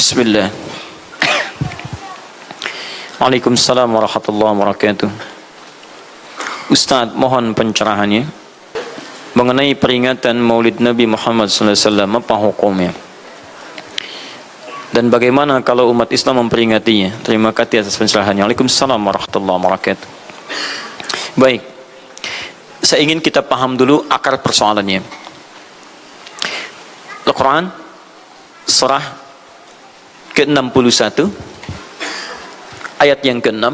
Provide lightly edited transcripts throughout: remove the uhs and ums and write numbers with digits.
Bismillah. Waalaikumsalam warahmatullahi wabarakatuh. Ustaz, mohon pencerahannya mengenai peringatan Maulid Nabi Muhammad SAW. Apa hukumnya? Dan bagaimana kalau umat Islam memperingatinya? Terima kasih atas pencerahannya. Waalaikumsalam warahmatullahi wabarakatuh. Baik, saya ingin kita paham dulu akar persoalannya. Al-Quran surah ke-61 ayat yang ke-6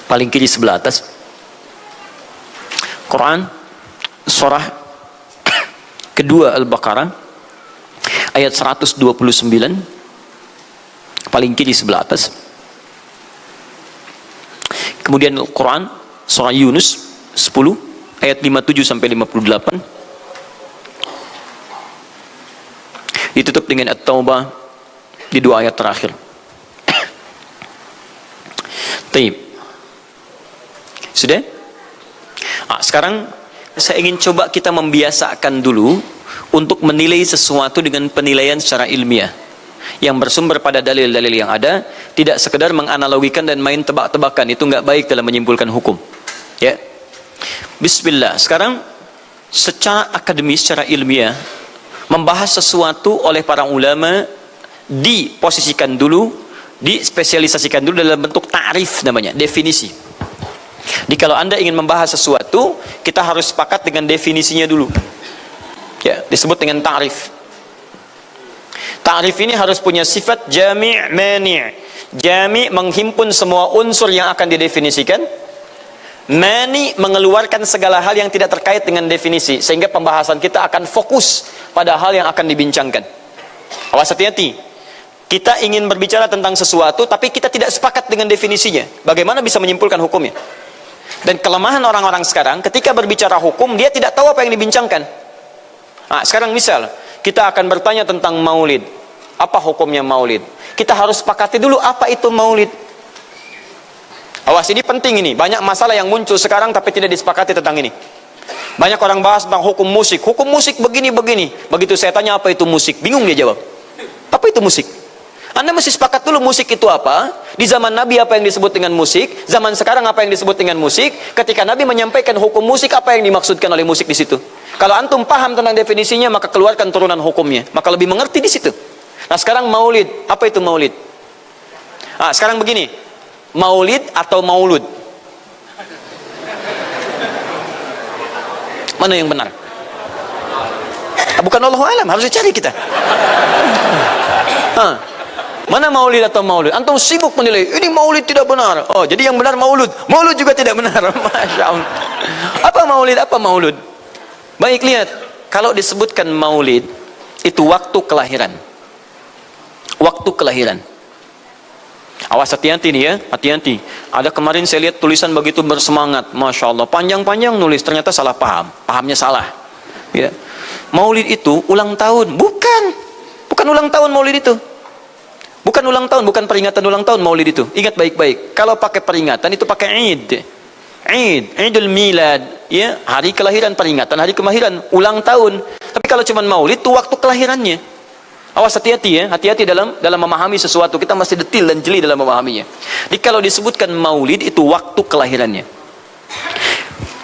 paling kiri sebelah atas. Quran surah kedua Al-Baqarah ayat 129 paling kiri sebelah atas. Kemudian Al-Quran surah Yunus 10 ayat 57 sampai 58 ditutup dengan At-Taubah di dua ayat terakhir. Taib. Sudah? Sekarang saya ingin coba kita membiasakan dulu untuk menilai sesuatu dengan penilaian secara ilmiah yang bersumber pada dalil-dalil yang ada, tidak sekedar menganalogikan dan main tebak-tebakan. Itu nggak baik dalam menyimpulkan hukum. Ya. Bismillah. Sekarang secara akademis, secara ilmiah, membahas sesuatu oleh para ulama diposisikan dulu, dispesialisasikan dulu dalam bentuk ta'rif, namanya definisi. Jadi kalau Anda ingin membahas sesuatu, kita harus sepakat dengan definisinya dulu. Ya, disebut dengan ta'rif. Ta'rif ini harus punya sifat jami' mani'. Jami' menghimpun semua unsur yang akan didefinisikan. Mani' mengeluarkan segala hal yang tidak terkait dengan definisi, sehingga pembahasan kita akan fokus pada hal yang akan dibincangkan. Awas, hati-hati. Kita ingin berbicara tentang sesuatu, tapi kita tidak sepakat dengan definisinya. Bagaimana bisa menyimpulkan hukumnya? Dan kelemahan orang-orang sekarang, ketika berbicara hukum, dia tidak tahu apa yang dibincangkan. Sekarang misal, kita akan bertanya tentang maulid. Apa hukumnya maulid? Kita harus sepakati dulu apa itu maulid. Awas, ini penting ini. Banyak masalah yang muncul sekarang, tapi tidak disepakati tentang ini. Banyak orang bahas tentang hukum musik. Hukum musik begini-begini. Begitu saya tanya apa itu musik, bingung dia jawab. Apa itu musik? Anda mesti sepakat dulu musik itu apa. Di zaman Nabi apa yang disebut dengan musik, zaman sekarang apa yang disebut dengan musik. Ketika Nabi menyampaikan hukum musik, apa yang dimaksudkan oleh musik di situ. Kalau antum paham tentang definisinya, maka keluarkan turunan hukumnya, maka lebih mengerti di situ. Nah, sekarang maulid, apa itu maulid? Sekarang begini, maulid atau maulud, mana yang benar? Bukan Allahu a'lam, harus dicari kita. Mana maulid atau maulud? Antum sibuk menilai, ini maulid tidak benar. Oh, jadi yang benar maulud. Maulud juga tidak benar. Masya Allah. Apa maulid, apa maulud? Baik, lihat. Kalau disebutkan maulid, itu waktu kelahiran. Waktu kelahiran. Awas, hati-hati nih ya, hati-hati. Ada kemarin saya lihat tulisan begitu bersemangat. Masya Allah, panjang-panjang nulis, ternyata salah paham. Pahamnya salah. Ya. Maulid itu ulang tahun. Bukan ulang tahun maulid itu. Bukan ulang tahun, bukan peringatan ulang tahun maulid itu. Ingat baik-baik. Kalau pakai peringatan itu pakai Idul Milad, ya, hari kelahiran, peringatan hari kelahiran, ulang tahun. Tapi kalau cuma maulid itu waktu kelahirannya. Awas, hati-hati ya, hati-hati dalam memahami sesuatu. Kita masih detil dan jeli dalam memahaminya. Jadi kalau disebutkan maulid itu waktu kelahirannya.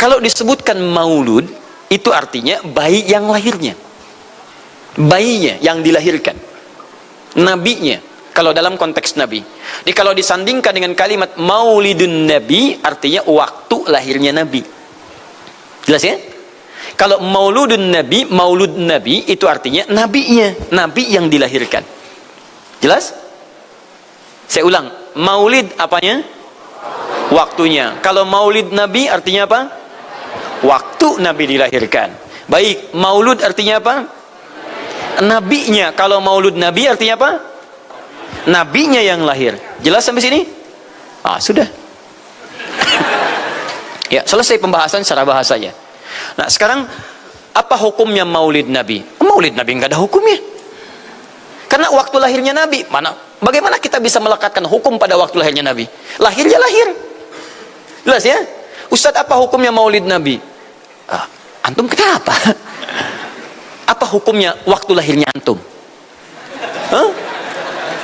Kalau disebutkan maulud itu artinya bayi yang lahirnya. Bayinya yang dilahirkan. Nabinya. Kalau dalam konteks Nabi. Jadi kalau disandingkan dengan kalimat maulidun Nabi, artinya waktu lahirnya Nabi. Jelas ya? Kalau mauludun Nabi, maulud Nabi, itu artinya nabinya, Nabi yang dilahirkan. Jelas? Saya ulang, maulid apanya? Waktunya. Kalau maulid Nabi artinya apa? Waktu Nabi dilahirkan. Baik, maulud artinya apa? Nabinya. Kalau maulud Nabi artinya apa? Nabinya yang lahir. Jelas sampai sini? Sudah. Ya, selesai pembahasan secara bahasanya. Nah, sekarang apa hukumnya maulid Nabi? Maulid Nabi nggak ada hukumnya. Karena waktu lahirnya Nabi, bagaimana kita bisa melekatkan hukum pada waktu lahirnya Nabi? Lahirnya lahir. Jelas ya? Ustadz, apa hukumnya maulid Nabi? Antum kenapa? Apa hukumnya waktu lahirnya antum?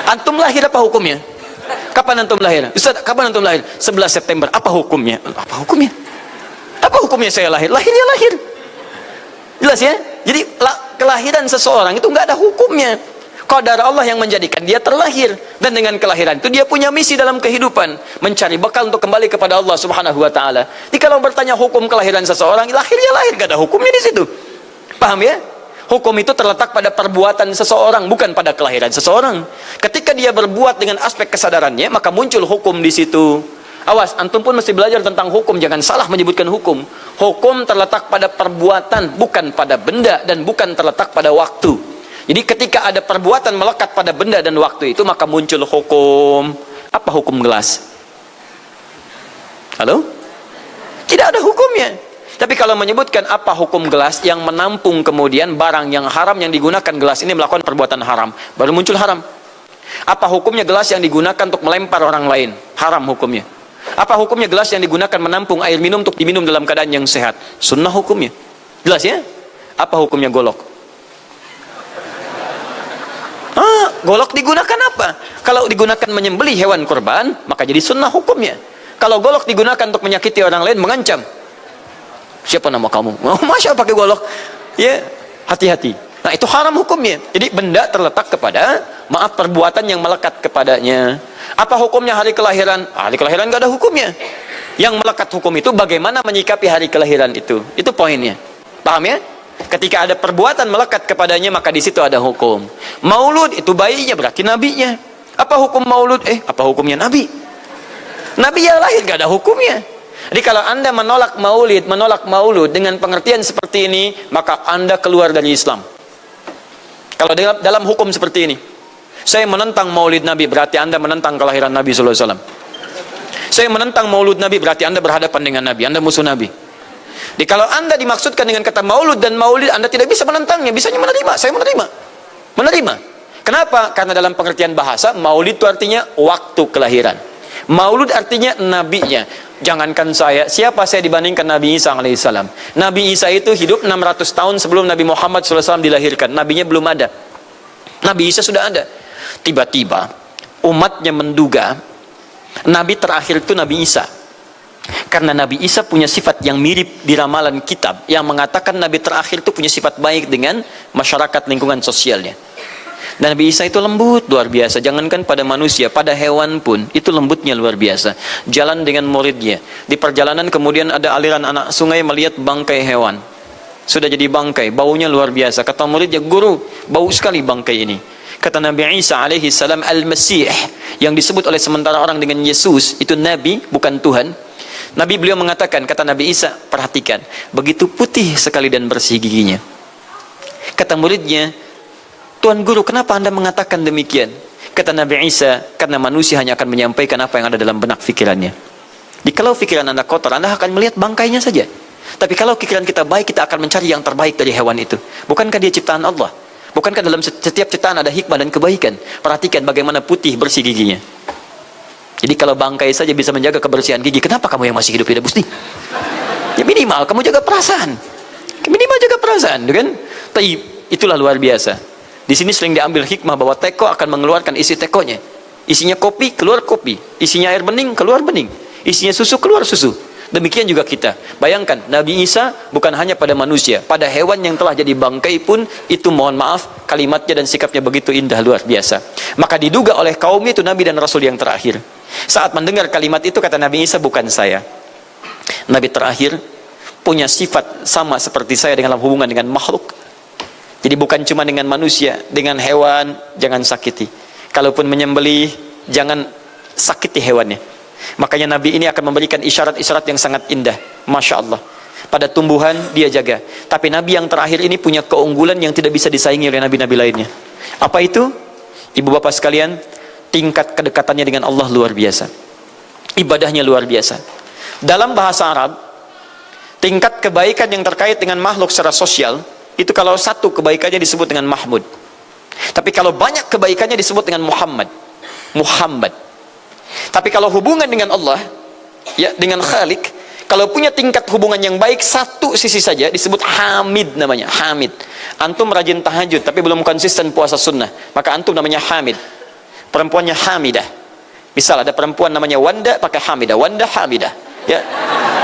Antum lahir apa hukumnya? Kapan antum lahir? Ustaz, kapan antum lahir? 11 September. Apa hukumnya? Apa hukumnya? Apa hukumnya saya lahir? Lahir ya lahir. Jelas ya? Jadi kelahiran seseorang itu nggak ada hukumnya. Qadar Allah yang menjadikan dia terlahir, dan dengan kelahiran itu dia punya misi dalam kehidupan, mencari bekal untuk kembali kepada Allah Subhanahu wa taala. Jadi kalau bertanya hukum kelahiran seseorang, lahir ya lahir, nggak ada hukumnya di situ. Paham ya? Hukum itu terletak pada perbuatan seseorang, bukan pada kelahiran seseorang. Ketika dia berbuat dengan aspek kesadarannya, maka muncul hukum di situ. Awas, antum pun mesti belajar tentang hukum, jangan salah menyebutkan hukum. Hukum terletak pada perbuatan, bukan pada benda, dan bukan terletak pada waktu. Jadi ketika ada perbuatan melekat pada benda dan waktu itu, maka muncul hukum. Apa hukum gelas? Halo? Tidak ada hukumnya. Tapi kalau menyebutkan apa hukum gelas yang menampung kemudian barang yang haram yang digunakan gelas ini melakukan perbuatan haram, baru muncul haram. Apa hukumnya gelas yang digunakan untuk melempar orang lain? Haram hukumnya. Apa hukumnya gelas yang digunakan menampung air minum untuk diminum dalam keadaan yang sehat? Sunnah hukumnya. Jelas ya? Apa hukumnya golok? Golok digunakan apa? Kalau digunakan menyembelih hewan kurban, maka jadi sunnah hukumnya. Kalau golok digunakan untuk menyakiti orang lain, mengancam. Siapa nama kamu? Oh, Masya Allah pakai golok. Ya, hati-hati. Nah, itu haram hukumnya. Jadi benda terletak kepada, maaf, perbuatan yang melekat kepadanya. Apa hukumnya hari kelahiran? Hari kelahiran gak ada hukumnya. Yang melekat hukum itu bagaimana menyikapi hari kelahiran itu. Itu poinnya. Paham ya? Ketika ada perbuatan melekat kepadanya, maka di situ ada hukum. Maulud itu bayinya, berarti nabinya. Apa hukum maulud? Apa hukumnya nabi? Nabi yang lahir gak ada hukumnya. Jadi kalau anda menolak maulud dengan pengertian seperti ini, maka anda keluar dari Islam. Kalau dalam hukum seperti ini, saya menentang maulid Nabi, berarti anda menentang kelahiran Nabi SAW. Saya menentang maulud Nabi, berarti anda berhadapan dengan Nabi, anda musuh Nabi. Jadi kalau anda dimaksudkan dengan kata maulud dan maulid, anda tidak bisa menentangnya, bisanya menerima. Saya menerima. Kenapa? Karena dalam pengertian bahasa, maulid itu artinya waktu kelahiran. Maulud artinya nabinya. Jangankan siapa saya dibandingkan Nabi Isa alaihissalam. Nabi Isa itu hidup 600 tahun sebelum Nabi Muhammad SAW dilahirkan. Nabinya belum ada. Nabi Isa sudah ada. Tiba-tiba umatnya menduga Nabi terakhir itu Nabi Isa. Karena Nabi Isa punya sifat yang mirip di ramalan kitab yang mengatakan Nabi terakhir itu punya sifat baik dengan masyarakat lingkungan sosialnya. Dan Nabi Isa itu lembut luar biasa, jangankan pada manusia, pada hewan pun itu lembutnya luar biasa. Jalan dengan muridnya, di perjalanan kemudian ada aliran anak sungai melihat bangkai hewan, sudah jadi bangkai, baunya luar biasa. Kata muridnya, guru, bau sekali bangkai ini. Kata Nabi Isa alaihi salam, Al-Masih, yang disebut oleh sementara orang dengan Yesus, itu Nabi bukan Tuhan. Nabi beliau mengatakan, kata Nabi Isa, perhatikan, begitu putih sekali dan bersih giginya. Kata muridnya, Tuan Guru, kenapa anda mengatakan demikian? Kata Nabi Isa, karena manusia hanya akan menyampaikan apa yang ada dalam benak pikirannya. Jadi kalau pikiran anda kotor, anda akan melihat bangkainya saja. Tapi kalau pikiran kita baik, kita akan mencari yang terbaik dari hewan itu. Bukankah dia ciptaan Allah? Bukankah dalam setiap ciptaan ada hikmah dan kebaikan? Perhatikan bagaimana putih bersih giginya. Jadi kalau bangkai saja bisa menjaga kebersihan gigi, kenapa kamu yang masih hidup tidak mesti? Ya minimal kamu jaga perasaan. Minimal jaga perasaan, kan? Tapi itulah luar biasa. Di sini sering diambil hikmah bahwa teko akan mengeluarkan isi tekonya. Isinya kopi, keluar kopi. Isinya air bening, keluar bening. Isinya susu, keluar susu. Demikian juga kita. Bayangkan, Nabi Isa bukan hanya pada manusia, pada hewan yang telah jadi bangkai pun, itu mohon maaf, kalimatnya dan sikapnya begitu indah, luar biasa. Maka diduga oleh kaumnya itu Nabi dan Rasul yang terakhir. Saat mendengar kalimat itu, kata Nabi Isa, bukan saya. Nabi terakhir punya sifat sama seperti saya dalam hubungan dengan makhluk. Jadi bukan cuma dengan manusia, dengan hewan jangan sakiti. Kalaupun menyembelih, jangan sakiti hewannya. Makanya Nabi ini akan memberikan isyarat-isyarat yang sangat indah. Masya Allah. Pada tumbuhan dia jaga. Tapi Nabi yang terakhir ini punya keunggulan yang tidak bisa disaingi oleh Nabi-Nabi lainnya. Apa itu? Ibu bapak sekalian, tingkat kedekatannya dengan Allah luar biasa. Ibadahnya luar biasa. Dalam bahasa Arab, tingkat kebaikan yang terkait dengan makhluk secara sosial, itu kalau satu kebaikannya disebut dengan Mahmud. Tapi kalau banyak kebaikannya disebut dengan Muhammad. Tapi kalau hubungan dengan Allah, ya, dengan Khalik, kalau punya tingkat hubungan yang baik, satu sisi saja disebut Hamid namanya, Hamid. Antum rajin tahajud tapi belum konsisten puasa sunnah, maka antum namanya Hamid. perempuannya Hamidah. Misal ada perempuan namanya Wanda, pakai Hamidah, Wanda Hamidah, ya,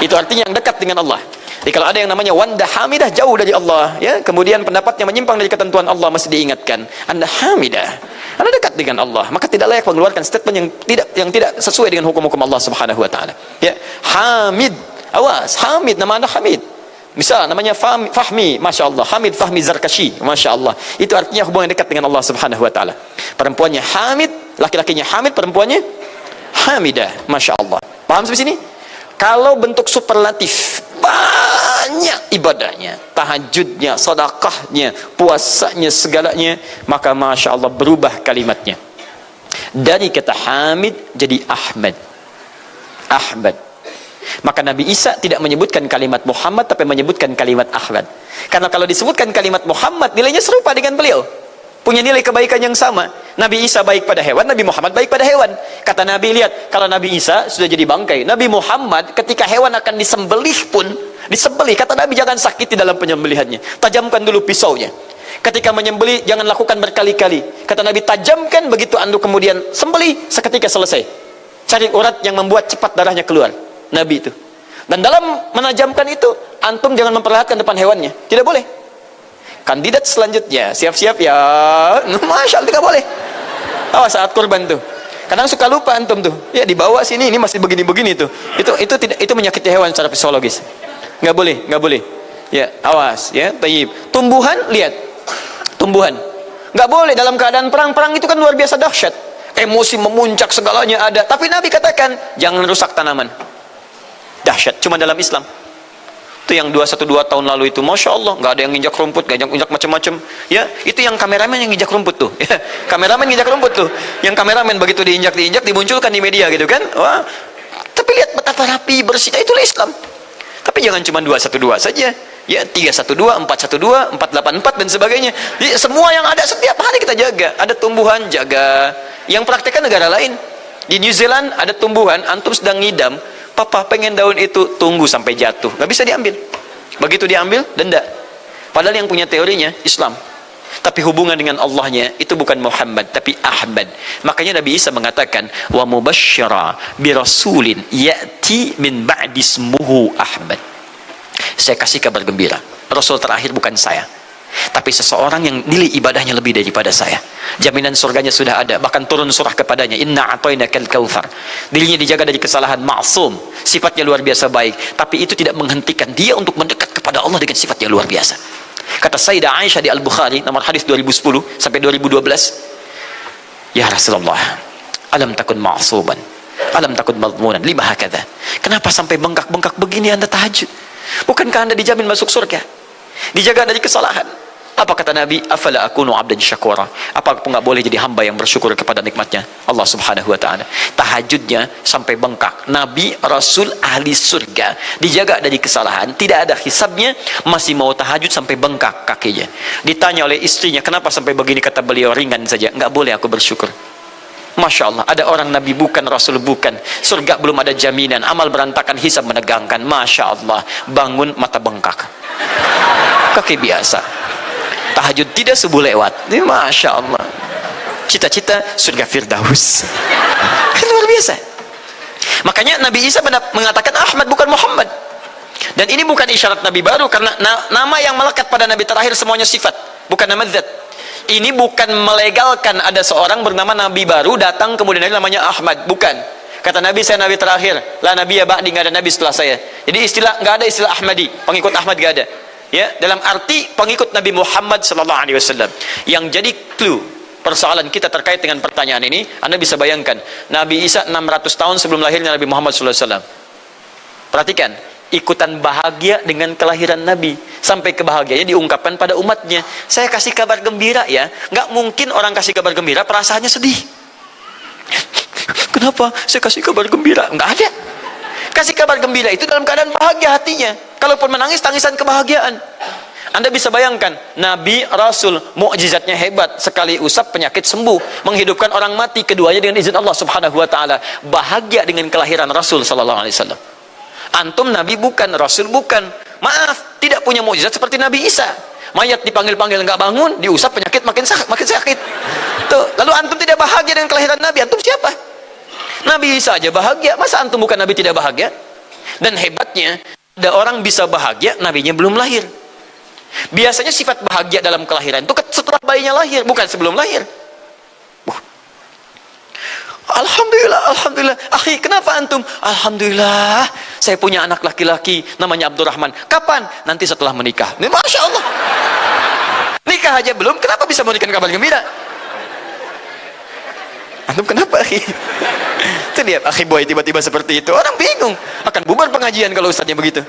itu artinya yang dekat dengan Allah. Jadi kalau ada yang namanya Wanda Hamidah, jauh dari Allah, ya, kemudian pendapatnya menyimpang dari ketentuan Allah, masih diingatkan, Anda Hamidah, Anda dekat dengan Allah, maka tidak layak mengeluarkan statement yang tidak sesuai dengan hukum-hukum Allah Subhanahu wa taala. Ya, Hamid, awas, Hamid, nama Anda Hamid. Misal namanya Fahmi, Masya Allah, Hamid Fahmi Zarkashi, Masya Allah, itu artinya hubungan dekat dengan Allah Subhanahu wa taala. Perempuannya Hamid, laki-lakinya Hamid, perempuannya Hamidah, Masya Allah. Paham sampai sini? Kalau bentuk superlatif, banyak ibadahnya, tahajudnya, sedekahnya, puasanya, segalanya, maka Masya Allah berubah kalimatnya dari kata Hamid jadi Ahmad. Ahmad. Maka Nabi Isa tidak menyebutkan kalimat Muhammad, tapi menyebutkan kalimat Ahmad. Karena kalau disebutkan kalimat Muhammad, nilainya serupa dengan beliau, punya nilai kebaikan yang sama. Nabi Isa baik pada hewan, Nabi Muhammad baik pada hewan. Kata Nabi, lihat, kalau Nabi Isa sudah jadi bangkai, Nabi Muhammad ketika hewan akan disembelih pun, disembelih, kata Nabi, jangan sakiti dalam penyembelihannya, tajamkan dulu pisaunya. Ketika menyembelih, jangan lakukan berkali-kali, kata Nabi, tajamkan, begitu andu kemudian sembelih, seketika selesai. Cari urat yang membuat cepat darahnya keluar, Nabi itu. Dan dalam menajamkan itu, antum jangan memperlihatkan depan hewannya, tidak boleh. Kandidat selanjutnya, siap-siap ya, Masya Allah, tidak boleh. Saat kurban tuh, kadang suka lupa antum tuh, ya dibawa sini, ini masih begini-begini tuh, itu menyakiti hewan secara fisiologis, nggak boleh, nggak boleh. Ya, awas, ya, tayyib. Tumbuhan, lihat, tumbuhan, nggak boleh dalam keadaan perang itu kan luar biasa dahsyat, emosi memuncak, segalanya ada, tapi Nabi katakan jangan rusak tanaman, dahsyat. Cuma dalam Islam itu yang 212 tahun lalu itu, Masya Allah, nggak ada yang nginjak rumput, nggak injak macam-macam, ya, itu yang kameramen yang nginjak rumput tuh, ya, kameramen nginjak rumput tuh, yang kameramen begitu diinjak dimunculkan di media gitu kan, wah, tapi lihat betapa rapi bersihnya, itulah Islam. Tapi jangan cuma 212 saja, ya, 312, 412, 484 dan sebagainya. Jadi, semua yang ada setiap hari kita jaga. Ada tumbuhan, jaga. Yang praktekkan negara lain, di New Zealand ada tumbuhan, antum sedang ngidam, papa pengen daun itu, tunggu sampai jatuh, nggak bisa diambil. Begitu diambil, denda. Padahal yang punya teorinya Islam, tapi hubungan dengan Allahnya itu bukan Muhammad, tapi Ahmad. Makanya Nabi Isa mengatakan, wa mubasysyira bi rasulin ya'ti min ba'di ismuhu Ahmad. Saya kasih kabar gembira, Rasul terakhir bukan saya, tapi seseorang yang nilai ibadahnya lebih daripada saya. Jaminan surganya sudah ada, bahkan turun surah kepadanya, inna a'tainakal kautsar. Dirinya dijaga dari kesalahan, maksum, sifatnya luar biasa baik, tapi itu tidak menghentikan dia untuk mendekat kepada Allah dengan sifat yang luar biasa. Kata Sayyidah Aisyah di Al-Bukhari, nomor hadis 2010 sampai 2012, ya Rasulullah, alam takun ma'suban, alam takun madmunan, lima hakadha. Kenapa sampai bengkak-bengkak begini Anda tahajud? Bukankah Anda dijamin masuk surga? Dijaga dari kesalahan. Apa kata Nabi? Afala akunu abdan syakura. Apa aku nggak boleh jadi hamba yang bersyukur kepada nikmatnya Allah Subhanahu wa taala? Tahajudnya sampai bengkak. Nabi, Rasul, ahli surga, dijaga dari kesalahan, tidak ada hisabnya, masih mau tahajud sampai bengkak kakinya. Ditanya oleh istrinya, kenapa sampai begini? Kata beliau, ringan saja, nggak boleh aku bersyukur. Masya Allah, ada orang Nabi bukan, Rasul bukan, surga belum ada jaminan, amal berantakan, hisab menegangkan. Masya Allah, bangun mata bengkak, kaki biasa, tahajud tidak subuh lewat. Ini Masya Allah, cita-cita surga Firdaus. Luar biasa. Makanya Nabi Isa mengatakan Ahmad bukan Muhammad. Dan ini bukan isyarat Nabi baru, karena nama yang melekat pada Nabi terakhir semuanya sifat, bukan nama zat. Ini bukan melegalkan ada seorang bernama Nabi baru datang kemudian namanya Ahmad, bukan. Kata Nabi, saya Nabi terakhir, la Nabi ya ba'di, nggak ada Nabi setelah saya. Jadi nggak ada istilah Ahmadi, pengikut Ahmad nggak ada. Ya, dalam arti pengikut Nabi Muhammad sallallahu alaihi wasallam. Yang jadi clue persoalan kita terkait dengan pertanyaan ini, Anda bisa bayangkan, Nabi Isa 600 tahun sebelum lahirnya Nabi Muhammad sallallahu alaihi wasallam. Perhatikan, ikutan bahagia dengan kelahiran Nabi, sampai kebahagiaannya diungkapkan pada umatnya. Saya kasih kabar gembira ya, nggak mungkin orang kasih kabar gembira perasaannya sedih. Kenapa saya kasih kabar gembira? Nggak ada. Kasih kabar gembira itu dalam keadaan bahagia hatinya. Kalaupun menangis, tangisan kebahagiaan. Anda bisa bayangkan, Nabi, Rasul, mukjizatnya hebat, sekali usap penyakit sembuh, menghidupkan orang mati, keduanya dengan izin Allah Subhanahu wa taala. Bahagia dengan kelahiran Rasul sallallahu alaihi wasallam. Antum Nabi bukan, Rasul bukan, maaf, tidak punya mukjizat seperti Nabi Isa. Mayat dipanggil-panggil nggak bangun, diusap penyakit makin sakit. Tuh, lalu antum tidak bahagia dengan kelahiran Nabi, antum siapa? Nabi Isa aja bahagia, masa antum bukan Nabi tidak bahagia? Dan hebatnya, ada orang bisa bahagia, nabinya belum lahir. Biasanya sifat bahagia dalam kelahiran itu setelah bayinya lahir, bukan sebelum lahir. Alhamdulillah. Akhi, kenapa antum? Alhamdulillah, saya punya anak laki-laki namanya Abdurrahman. Kapan? Nanti setelah menikah. Ini Masya Allah. Nikah aja belum, kenapa bisa memberikan kabar gembira? Antum kenapa, akhi? Itu dia, akhi boy tiba-tiba seperti itu. Orang bingung, akan bubar pengajian kalau ustaznya begitu.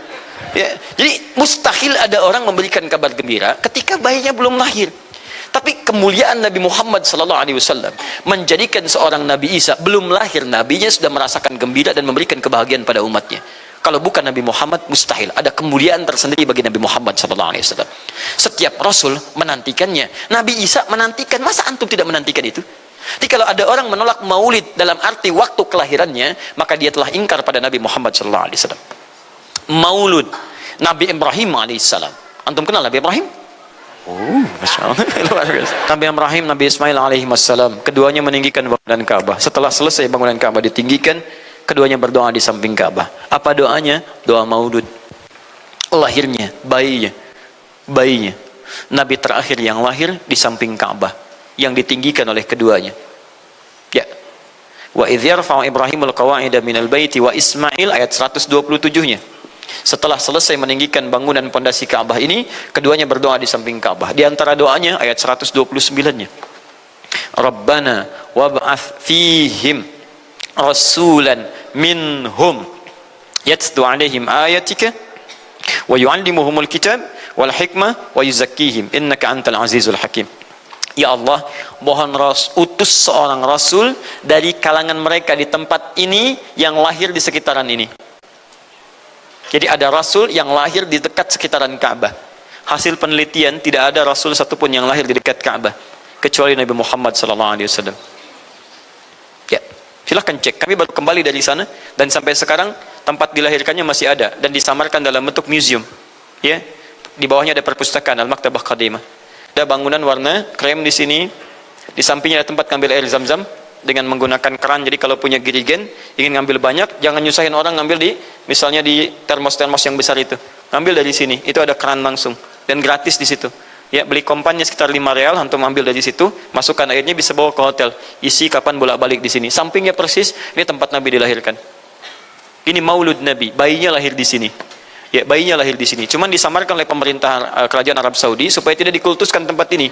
Ya, jadi mustahil ada orang memberikan kabar gembira ketika bayinya belum lahir. Tapi kemuliaan Nabi Muhammad SAW menjadikan seorang Nabi Isa belum lahir, nabinya sudah merasakan gembira dan memberikan kebahagiaan pada umatnya. Kalau bukan Nabi Muhammad, mustahil. Ada kemuliaan tersendiri bagi Nabi Muhammad SAW. Setiap Rasul menantikannya. Nabi Isa menantikan. Masa antum tidak menantikan itu? Jadi kalau ada orang menolak maulid dalam arti waktu kelahirannya, maka dia telah ingkar pada Nabi Muhammad SAW. Maulud Nabi Ibrahim alaihissalam. Antum kenal Nabi Ibrahim? Masya Allah. Luar biasa. Nabi Ibrahim, Nabi Ismail alaihissalam, keduanya meninggikan bangunan Ka'bah. Setelah selesai bangunan Ka'bah ditinggikan, keduanya berdoa di samping Ka'bah. Apa doanya? Doa maulud. Lahirnya bayinya Nabi terakhir yang lahir di samping Ka'bah, yang ditinggikan oleh keduanya. Ya. Wa idh yarfa'u Ibrahimul qawa'ida minal baiti wa Ismail, ayat 127-nya. Setelah selesai meninggikan bangunan pondasi Ka'bah ini, keduanya berdoa di samping Ka'bah. Di antara doanya ayat 129-nya. Rabbana wab'ath fihim rasulan minhum yatlu 'alaihim ayatika wa yu'allimuhumul kitab wal hikmah wa yuzakkihim innaka antal azizul hakim. Ya Allah, mohon utus seorang rasul dari kalangan mereka di tempat ini yang lahir di sekitaran ini. Jadi ada rasul yang lahir di dekat sekitaran Ka'bah. Hasil penelitian, tidak ada rasul satupun yang lahir di dekat Ka'bah kecuali Nabi Muhammad SAW. Ya, silahkan cek. Kami baru kembali dari sana dan sampai sekarang tempat dilahirkannya masih ada dan disamarkan dalam bentuk museum. Ya, di bawahnya ada perpustakaan Al-Maktabah Qadimah. Ada bangunan warna krem di sini. Di sampingnya ada tempat ngambil air zam-zam dengan menggunakan keran. Jadi kalau punya girigen, ingin ngambil banyak, jangan nyusahin orang ngambil di, misalnya di termos-termos yang besar itu. Ngambil dari sini, itu ada keran langsung dan gratis di situ. Ya, beli kompannya sekitar 5 real, antum ambil dari situ, masukkan airnya, bisa bawa ke hotel, isi kapan bolak-balik di sini. Sampingnya persis, ini tempat Nabi dilahirkan. Ini maulud Nabi, bayinya lahir di sini. Ya, bayinya lahir di sini. Cuman disamarkan oleh pemerintah kerajaan Arab Saudi supaya tidak dikultuskan tempat ini.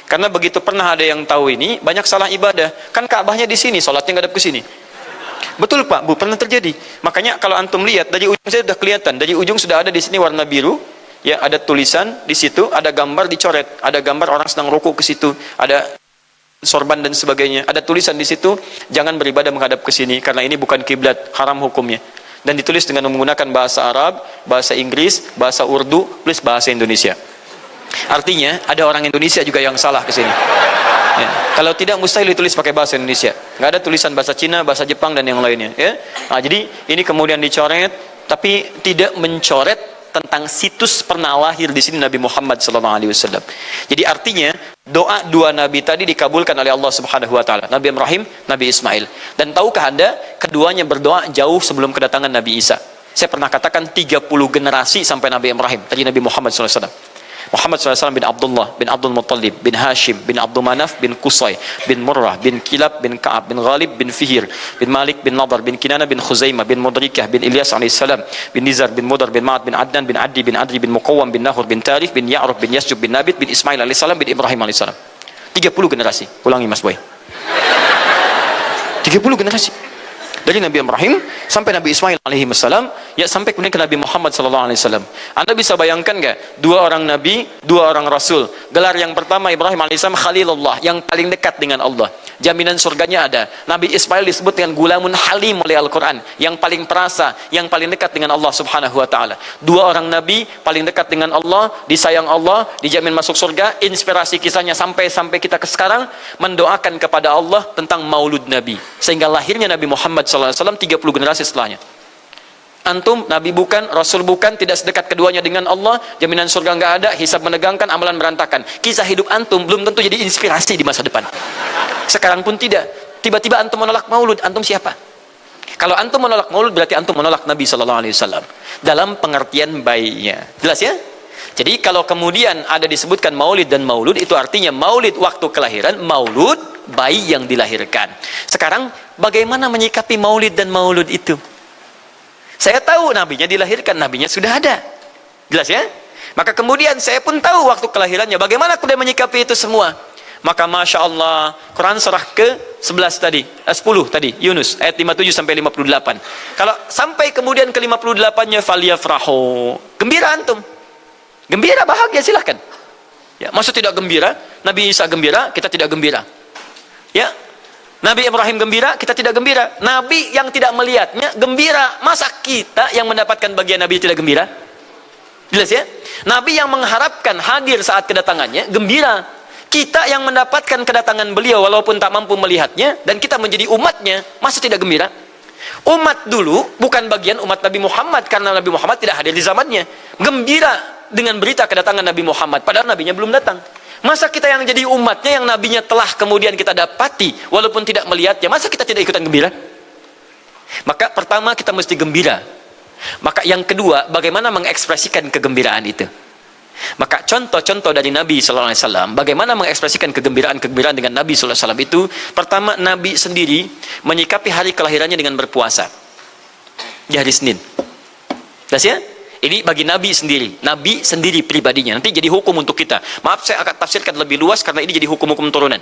Karena begitu pernah ada yang tahu ini, banyak salah ibadah. Kan Ka'bahnya di sini, sholatnya ngadep ke sini. Betul Pak, Bu, pernah terjadi. Makanya kalau antum lihat dari ujung saya sudah kelihatan, dari ujung sudah ada di sini warna biru, ya ada tulisan di situ, ada gambar dicoret, ada gambar orang sedang rukuk ke situ, ada sorban dan sebagainya. Ada tulisan di situ, jangan beribadah menghadap ke sini karena ini bukan kiblat, haram hukumnya. Dan ditulis dengan menggunakan bahasa Arab, bahasa Inggris, bahasa Urdu, plus bahasa Indonesia. Artinya ada orang Indonesia juga yang salah ke sini. Ya. Kalau tidak mustahil ditulis pakai bahasa Indonesia. Nggak ada tulisan bahasa Cina, bahasa Jepang dan yang lainnya. Ya. Nah, jadi ini kemudian dicoret, tapi tidak mencoret tentang situs pernah lahir di sini Nabi Muhammad SAW. Jadi artinya doa dua Nabi tadi dikabulkan oleh Allah Subhanahu Wa Taala. Nabi Ibrahim, Nabi Ismail. Dan tahukah Anda, keduanya berdoa jauh sebelum kedatangan Nabi Isa. Saya pernah katakan 30 generasi sampai Nabi Ibrahim, tadi Nabi Muhammad SAW. Muhammad SAW bin Abdullah, bin Abdul Muttalib, bin Hashim, bin Abdul Manaf, bin Qusay, bin Murrah, bin Kilab, bin Ka'ab, bin Ghalib, bin Fihir, bin Malik, bin Nadar, bin Kinana, bin Khuzaimah, bin Mudrikah, bin Ilyas alaihissalam, bin Nizar, bin Mudar, bin Ma'ad, bin Adnan, bin Addi, bin Adri, bin Muqawwam, bin Nahur, bin Tarif, bin Ya'ruf, bin Yasjub, bin Nabit, bin Ismail alaihissalam, bin Ibrahim alaihissalam. 30 generasi. Ulangi Mas Boy. 30 generasi. Dari Nabi Ibrahim sampai Nabi Ismail alaihissalam, ya sampai kemudian ke Nabi Muhammad sallallahu alaihi wasallam. Anda bisa bayangkan nggak? Dua orang nabi, dua orang rasul. Gelar yang pertama Ibrahim alaihissalam Khalilullah, yang paling dekat dengan Allah. Jaminan surganya ada. Nabi Ismail disebut dengan gulamun halim oleh Al-Quran, yang paling perasa, yang paling dekat dengan Allah Subhanahu Wa Taala. Dua orang nabi paling dekat dengan Allah, disayang Allah, dijamin masuk surga. Inspirasi kisahnya sampai kita ke sekarang mendoakan kepada Allah tentang maulud Nabi, sehingga lahirnya Nabi Muhammad SAW 30 generasi setelahnya. Antum Nabi bukan, Rasul bukan, tidak sedekat keduanya dengan Allah, jaminan surga nggak ada, hisab menegangkan, amalan berantakan. Kisah hidup antum belum tentu jadi inspirasi di masa depan. Sekarang pun tidak. Tiba-tiba antum menolak maulud, antum siapa? Kalau antum menolak maulud berarti antum menolak Nabi SAW dalam pengertian baiknya. Jelas ya? Jadi kalau kemudian ada disebutkan maulid dan maulud, itu artinya maulid waktu kelahiran, maulud bayi yang dilahirkan. Sekarang bagaimana menyikapi maulid dan maulud itu? Saya tahu nabinya dilahirkan, nabinya sudah ada. Jelas ya? Maka kemudian saya pun tahu waktu kelahirannya. Bagaimana aku menyikapi itu semua? Maka Masya Allah, Quran surah ke-11 tadi, 10 tadi, Yunus, ayat 57 sampai 58. Kalau sampai kemudian ke 58-nya, faliyafrahu. Gembira antum. Gembira, bahagia, silahkan. Ya, maksud tidak gembira, Nabi Isa gembira, kita tidak gembira. Ya, Nabi Ibrahim gembira, kita tidak gembira. Nabi yang tidak melihatnya gembira. Masa kita yang mendapatkan bagian Nabi tidak gembira? Jelas ya? Nabi yang mengharapkan hadir saat kedatangannya gembira. Kita yang mendapatkan kedatangan beliau walaupun tak mampu melihatnya, dan kita menjadi umatnya, masa tidak gembira? Umat dulu bukan bagian umat Nabi Muhammad, karena Nabi Muhammad tidak hadir di zamannya. Gembira dengan berita kedatangan Nabi Muhammad, padahal nabinya belum datang. Masa kita yang jadi umatnya, yang nabinya telah kemudian kita dapati walaupun tidak melihatnya, masa kita tidak ikutan gembira? Maka pertama kita mesti gembira. Maka yang kedua, bagaimana mengekspresikan kegembiraan itu? Maka contoh-contoh dari Nabi SAW, bagaimana mengekspresikan kegembiraan dengan Nabi SAW itu, pertama Nabi sendiri menyikapi hari kelahirannya dengan berpuasa di hari Senin. Jelas ya? Ini bagi Nabi sendiri pribadinya. Nanti jadi hukum untuk kita. Maaf, saya akan tafsirkan lebih luas karena ini jadi hukum-hukum turunan.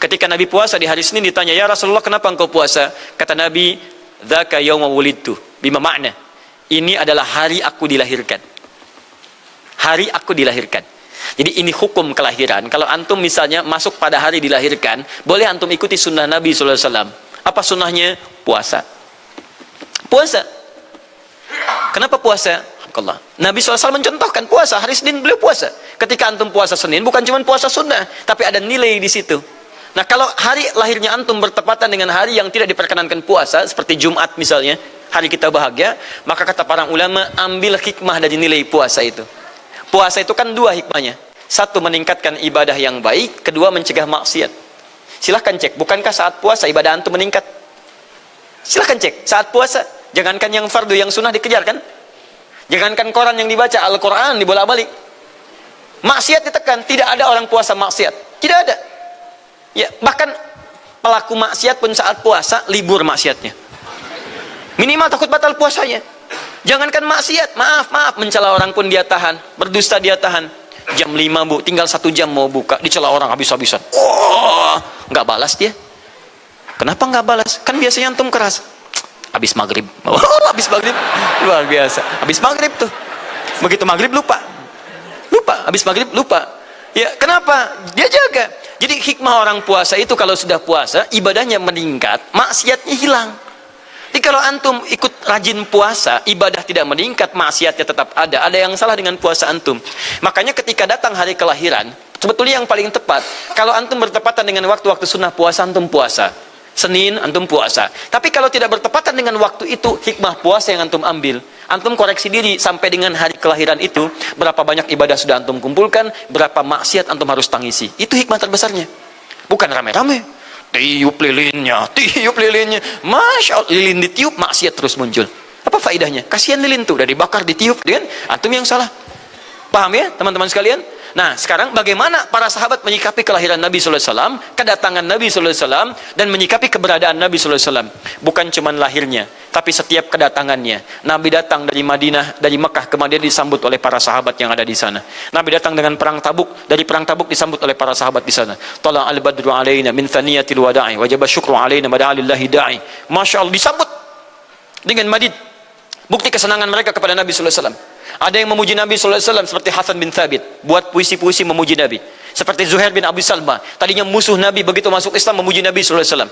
Ketika Nabi puasa di hari Senin, ditanya, ya Rasulullah kenapa engkau puasa? Kata Nabi, dzaka yauma wulidtu, bima makna, ini adalah hari aku dilahirkan. Hari aku dilahirkan. Jadi ini hukum kelahiran. Kalau antum misalnya masuk pada hari dilahirkan, boleh antum ikuti sunnah Nabi SAW. Apa sunnahnya? Puasa. Puasa. Kenapa puasa? Nabi SAW mencontohkan puasa, hari Senin beliau puasa. Ketika antum puasa Senin, bukan cuma puasa sunnah, tapi ada nilai di situ. Nah, kalau hari lahirnya antum bertepatan dengan hari yang tidak diperkenankan puasa, seperti Jumat misalnya, hari kita bahagia, maka kata para ulama, ambil hikmah dari nilai puasa itu. Puasa itu kan dua hikmahnya. Satu, meningkatkan ibadah yang baik. Kedua, mencegah maksiat. Silahkan cek, bukankah saat puasa ibadah antum meningkat? Silahkan cek, saat puasa, jangankan yang fardu, yang sunnah dikejar kan? Jangankan Quran yang dibaca, Al-Quran dibolak-balik. Maksiat ditekan, tidak ada orang puasa maksiat. Tidak ada. Ya, bahkan pelaku maksiat pun saat puasa, libur maksiatnya. Minimal takut batal puasanya. Jangankan maksiat, maaf, mencela orang pun dia tahan. Berdusta dia tahan. Jam 5 bu, tinggal 1 jam mau buka, dicela orang habis-habisan. Oh, nggak balas dia. Kenapa nggak balas? Kan biasanya antum keras. Habis maghrib, habis maghrib, luar biasa. Habis maghrib tuh, begitu maghrib lupa, habis maghrib lupa. Ya, kenapa? Dia jaga. Jadi hikmah orang puasa itu kalau sudah puasa, ibadahnya meningkat, maksiatnya hilang. Jadi kalau antum ikut rajin puasa, ibadah tidak meningkat, maksiatnya tetap ada. Ada yang salah dengan puasa antum. Makanya ketika datang hari kelahiran, sebetulnya yang paling tepat, kalau antum bertepatan dengan waktu-waktu sunnah puasa, antum puasa. Senin antum puasa. Tapi kalau tidak bertepatan dengan waktu itu, hikmah puasa yang antum ambil, antum koreksi diri sampai dengan hari kelahiran itu, berapa banyak ibadah sudah antum kumpulkan, berapa maksiat antum harus tangisi. Itu hikmah terbesarnya. Bukan rame-rame. Tiup lilinnya. Masya Allah, lilin ditiup, maksiat terus muncul. Apa faedahnya? Kasihan lilin tuh, udah dibakar, ditiup, kan? Antum yang salah. Paham ya teman-teman sekalian? Nah, sekarang bagaimana para sahabat menyikapi kelahiran Nabi SAW, kedatangan Nabi SAW, dan menyikapi keberadaan Nabi SAW. Bukan cuma lahirnya, tapi setiap kedatangannya. Nabi datang dari Madinah, dari Mekah ke Madinah disambut oleh para sahabat yang ada di sana. Nabi datang dengan perang Tabuk, dari perang Tabuk disambut oleh para sahabat di sana. Tala al-badru alaina min thaniyatil wada'i, wajaba syukru alaina mada'alillahi da'i. Masya Allah, disambut dengan madid. Bukti kesenangan mereka kepada Nabi SAW. Ada yang memuji Nabi SAW seperti Hasan bin Thabit, buat puisi-puisi memuji Nabi. Seperti Zuhair bin Abi Salma, tadinya musuh Nabi, begitu masuk Islam memuji Nabi SAW.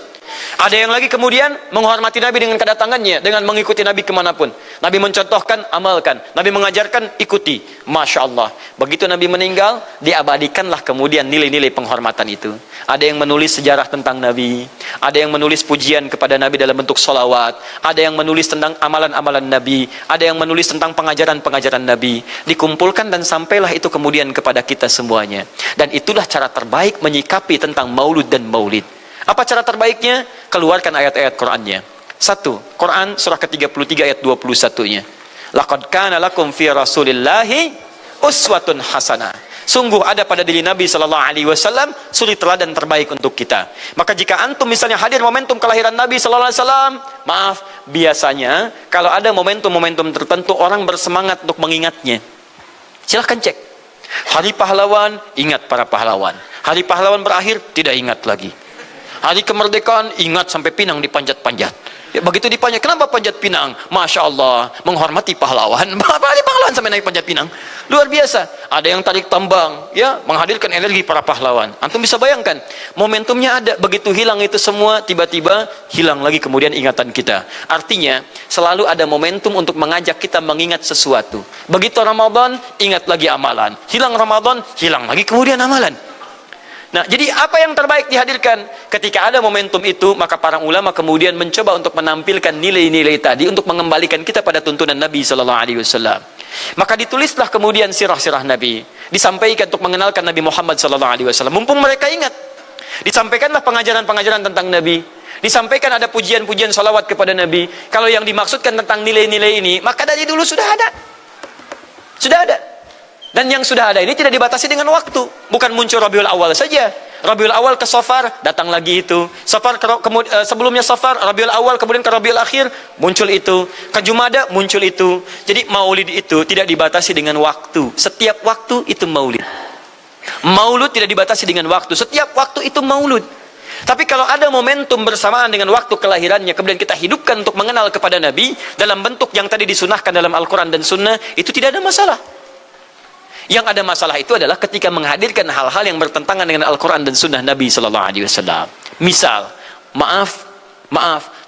Ada yang lagi kemudian menghormati Nabi dengan kedatangannya, dengan mengikuti Nabi kemanapun. Nabi mencontohkan, amalkan. Nabi mengajarkan, ikuti. Masya Allah. Begitu Nabi meninggal, diabadikanlah kemudian nilai-nilai penghormatan itu. Ada yang menulis sejarah tentang Nabi. Ada yang menulis pujian kepada Nabi dalam bentuk sholawat. Ada yang menulis tentang amalan-amalan Nabi. Ada yang menulis tentang pengajaran-pengajaran Nabi. Dikumpulkan dan sampailah itu kemudian kepada kita semuanya. Dan itulah cara terbaik menyikapi tentang maulud dan maulid. Apa cara terbaiknya? Keluarkan ayat-ayat Qur'annya. 1. Quran surah ke-33 ayat 21-nya. Laqad kana lakum fi Rasulillahi uswatun hasanah. Sungguh ada pada diri Nabi sallallahu alaihi wasallam suri teladan terbaik untuk kita. Maka jika antum misalnya hadir momentum kelahiran Nabi sallallahu alaihi wasallam, maaf, biasanya kalau ada momentum-momentum tertentu orang bersemangat untuk mengingatnya. Silahkan cek. Hari pahlawan, ingat para pahlawan. Hari pahlawan berakhir, tidak ingat lagi. Hari kemerdekaan, ingat sampai pinang dipanjat-panjat. Ya, begitu dipanjat, kenapa panjat pinang? Masya Allah, menghormati pahlawan. Hari pahlawan sampai naik panjat pinang. Luar biasa. Ada yang tarik tambang, ya, menghadirkan energi para pahlawan. Antum bisa bayangkan, momentumnya ada. Begitu hilang itu semua, tiba-tiba hilang lagi kemudian ingatan kita. Artinya, selalu ada momentum untuk mengajak kita mengingat sesuatu. Begitu Ramadan, ingat lagi amalan. Hilang Ramadan, hilang lagi kemudian amalan. Nah, jadi apa yang terbaik dihadirkan? Ketika ada momentum itu, maka para ulama kemudian mencoba untuk menampilkan nilai-nilai tadi untuk mengembalikan kita pada tuntunan Nabi sallallahu alaihi wasallam. Maka ditulislah kemudian sirah-sirah Nabi, disampaikan untuk mengenalkan Nabi Muhammad sallallahu alaihi wasallam. Mumpung mereka ingat, disampaikanlah pengajaran-pengajaran tentang Nabi. Disampaikan ada pujian-pujian salawat kepada Nabi. Kalau yang dimaksudkan tentang nilai-nilai ini, maka dari dulu sudah ada. Sudah ada. Dan yang sudah ada ini tidak dibatasi dengan waktu. Bukan muncul Rabiul Awal saja. Rabiul Awal ke Safar, datang lagi itu. Safar sebelumnya Safar, Rabiul Awal, kemudian ke Rabiul Akhir, muncul itu. Ke Jumada, muncul itu. Jadi maulid itu tidak dibatasi dengan waktu. Setiap waktu itu maulid. Maulud tidak dibatasi dengan waktu. Setiap waktu itu maulud. Tapi kalau ada momentum bersamaan dengan waktu kelahirannya, kemudian kita hidupkan untuk mengenal kepada Nabi, dalam bentuk yang tadi disunahkan dalam Al-Quran dan Sunnah, itu tidak ada masalah. Yang ada masalah itu adalah ketika menghadirkan hal-hal yang bertentangan dengan Al-Quran dan Sunnah Nabi Sallallahu Alaihi Wasallam. Misal, maaf,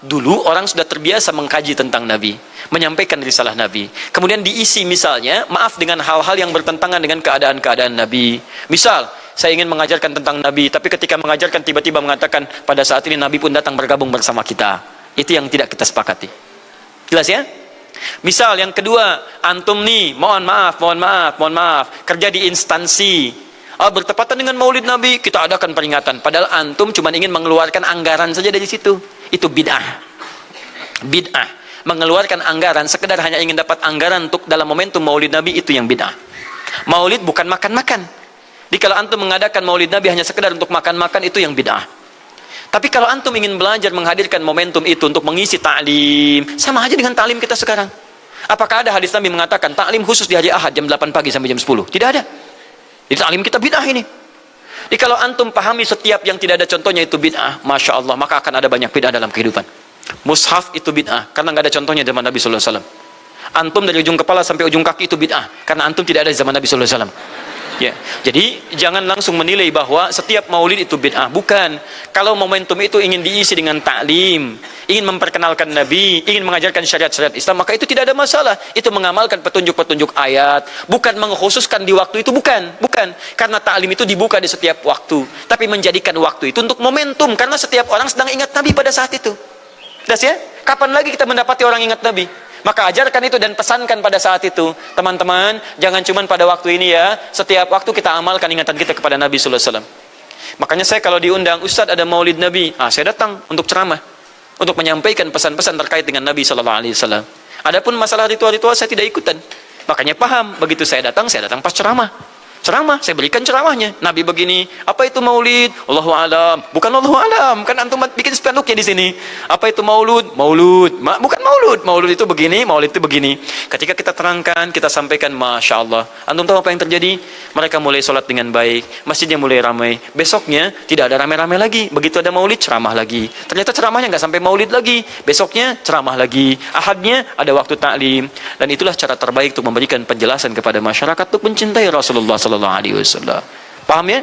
dulu orang sudah terbiasa mengkaji tentang Nabi, menyampaikan risalah Nabi. Kemudian diisi misalnya, maaf, dengan hal-hal yang bertentangan dengan keadaan-keadaan Nabi. Misal, saya ingin mengajarkan tentang Nabi, tapi ketika mengajarkan tiba-tiba mengatakan pada saat ini Nabi pun datang bergabung bersama kita. Itu yang tidak kita sepakati. Jelas ya? Misal yang kedua, antum nih, mohon maaf, kerja di instansi, bertepatan dengan Maulid Nabi, kita adakan peringatan. Padahal antum cuma ingin mengeluarkan anggaran saja dari situ. Itu bid'ah. Bid'ah. Mengeluarkan anggaran, sekedar hanya ingin dapat anggaran untuk dalam momentum Maulid Nabi, itu yang bid'ah. Maulid bukan makan-makan. Jadi kalau antum mengadakan Maulid Nabi hanya sekedar untuk makan-makan, itu yang bid'ah. Tapi kalau antum ingin belajar menghadirkan momentum itu untuk mengisi ta'lim, sama aja dengan ta'lim kita sekarang. Apakah ada hadis Nabi mengatakan ta'lim khusus di hari Ahad jam 8 pagi sampai jam 10? Tidak ada. Jadi ta'lim kita bid'ah ini. Jadi kalau antum pahami setiap yang tidak ada contohnya itu bid'ah, Masya Allah, maka akan ada banyak bid'ah dalam kehidupan. Mushaf itu bid'ah, karena nggak ada contohnya zaman Nabi Sallallahu Alaihi Wasallam. Antum dari ujung kepala sampai ujung kaki itu bid'ah, karena antum tidak ada di zaman Nabi Sallallahu Alaihi Wasallam. Ya, jadi jangan langsung menilai bahwa setiap maulid itu bid'ah. Bukan. Kalau momentum itu ingin diisi dengan ta'lim, ingin memperkenalkan Nabi, ingin mengajarkan syariat-syariat Islam, maka itu tidak ada masalah. Itu mengamalkan petunjuk-petunjuk ayat, bukan mengkhususkan di waktu itu, bukan. Karena ta'lim itu dibuka di setiap waktu, tapi menjadikan waktu itu untuk momentum, karena setiap orang sedang ingat Nabi pada saat itu. Jelas ya? Kapan lagi kita mendapati orang ingat Nabi? Maka ajarkan itu dan pesankan pada saat itu. Teman-teman, jangan cuma pada waktu ini ya. Setiap waktu kita amalkan ingatan kita kepada Nabi Sallallahu Alaihi Wasallam. Makanya saya kalau diundang, Ustadz ada maulid Nabi, saya datang untuk ceramah, untuk menyampaikan pesan-pesan terkait dengan Nabi Sallallahu Alaihi Wasallam. Adapun masalah ritual-ritual saya tidak ikutan. Makanya paham, begitu saya datang pas ceramah. Saya berikan ceramahnya. Nabi begini, apa itu maulid? Allahu alam. Bukan Allahu alam, kan antum bikin spanduknya di sini. Apa itu maulud? Bukan maulud. Maulud itu begini, maulid itu begini. Ketika kita terangkan, kita sampaikan, Masya Allah. Antum tahu apa yang terjadi? Mereka mulai sholat dengan baik, masjidnya mulai ramai. Besoknya tidak ada ramai-ramai lagi. Begitu ada maulid, ceramah lagi. Ternyata ceramahnya nggak sampai maulid lagi. Besoknya ceramah lagi. Ahadnya ada waktu taklim. Dan itulah cara terbaik untuk memberikan penjelasan kepada masyarakat untuk mencintai Rasulullah Sallallahu Alaihi Wasallam. Paham ya?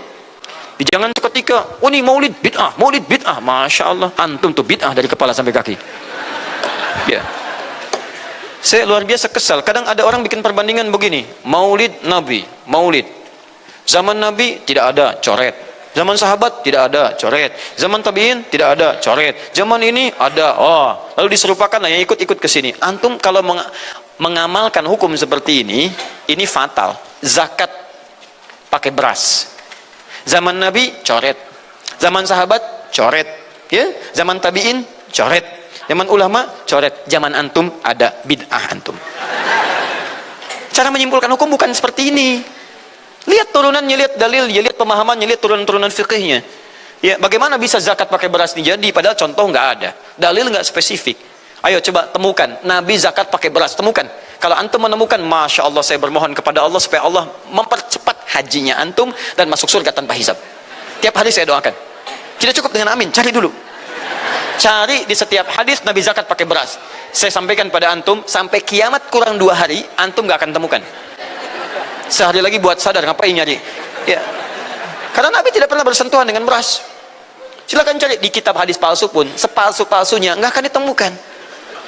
Jangan seketika, oh ini maulid bid'ah, Masya Allah, antum tuh bid'ah dari kepala sampai kaki. Ya. Saya luar biasa kesal. Kadang ada orang bikin perbandingan begini, maulid Nabi, maulid. Zaman Nabi tidak ada, coret. Zaman sahabat tidak ada, coret. Zaman tabi'in tidak ada, coret. Zaman ini ada, oh. Lalu diserupakan lah yang ikut-ikut ke sini. Antum kalau mengamalkan hukum seperti ini fatal. Zakat pakai beras. Zaman Nabi coret, zaman sahabat coret, ya, zaman tabi'in coret, zaman ulama coret, zaman antum ada bid'ah antum. Cara menyimpulkan hukum bukan seperti ini. Lihat turunannya, lihat dalilnya, lihat pemahamannya, lihat turunan-turunan fikihnya. Ya, bagaimana bisa zakat pakai beras ini jadi? Padahal contoh nggak ada, dalil nggak spesifik. Ayo coba temukan, Nabi zakat pakai beras, temukan. Kalau antum menemukan, Masya Allah, saya bermohon kepada Allah supaya Allah mempercepat hajinya antum dan masuk surga tanpa hisab. Tiap hari saya doakan. Tidak cukup dengan amin, cari dulu. Cari di setiap hadis Nabi zakat pakai beras. Saya sampaikan pada antum, sampai kiamat kurang 2 hari, antum gak akan temukan. Sehari lagi buat sadar, ngapain nyari? Ya. Karena Nabi tidak pernah bersentuhan dengan beras. Silakan cari di kitab hadis palsu pun, sepalsu-palsunya nggak akan ditemukan.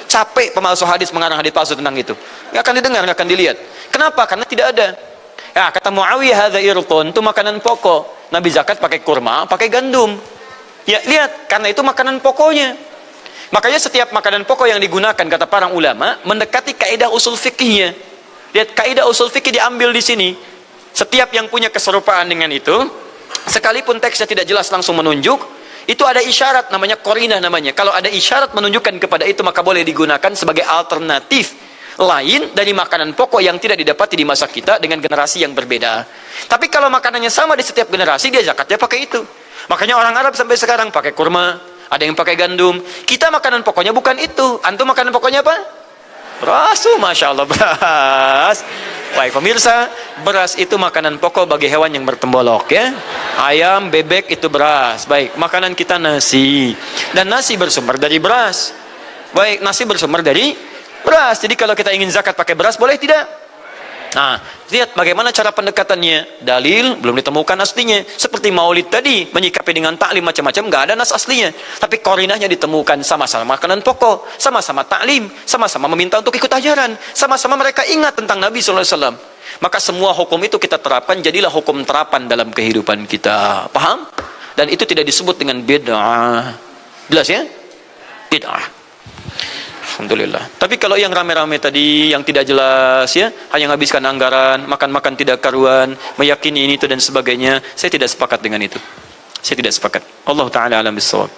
Capek pemalsu hadis mengarang hadis palsu tentang itu. Nggak akan didengar, nggak akan dilihat. Kenapa? Karena tidak ada. Ya, kata Muawiyah, hadza irqun, itu makanan pokok. Nabi zakat pakai kurma, pakai gandum. Ya, lihat, karena itu makanan pokoknya. Makanya setiap makanan pokok yang digunakan, kata para ulama, mendekati kaidah usul fikihnya. Lihat, kaidah usul fikih diambil di sini. Setiap yang punya keserupaan dengan itu, sekalipun teksnya tidak jelas langsung menunjuk, itu ada isyarat, namanya qarinah namanya. Kalau ada isyarat menunjukkan kepada itu, maka boleh digunakan sebagai alternatif lain dari makanan pokok yang tidak didapati di masa kita dengan generasi yang berbeda. Tapi kalau makanannya sama di setiap generasi, dia zakatnya pakai itu. Makanya orang Arab sampai sekarang pakai kurma, ada yang pakai gandum. Kita makanan pokoknya bukan itu. Antum makanan pokoknya apa? Beras, Masya Allah, beras. Baik pemirsa, beras itu makanan pokok bagi hewan yang bertembolok, ya. Ayam, bebek itu beras. Baik, makanan kita nasi. Dan nasi bersumber dari beras. Baik, nasi bersumber dari beras. Jadi kalau kita ingin zakat pakai beras, boleh tidak? Nah, lihat bagaimana cara pendekatannya. Dalil belum ditemukan aslinya. Seperti maulid tadi, menyikapi dengan taklim macam-macam, nggak ada nas aslinya. Tapi korinahnya ditemukan, sama-sama makanan pokok, sama-sama taklim, sama-sama meminta untuk ikut ajaran, sama-sama mereka ingat tentang Nabi SAW. Maka semua hukum itu kita terapkan, jadilah hukum terapan dalam kehidupan kita. Paham? Dan itu tidak disebut dengan bid'ah. Jelas ya? Bid'ah. Alhamdulillah. Tapi kalau yang rame-rame tadi, yang tidak jelas ya, hanya menghabiskan anggaran, makan-makan tidak karuan, meyakini ini itu dan sebagainya, saya tidak sepakat dengan itu. Saya tidak sepakat. Allah Ta'ala alam bissawab.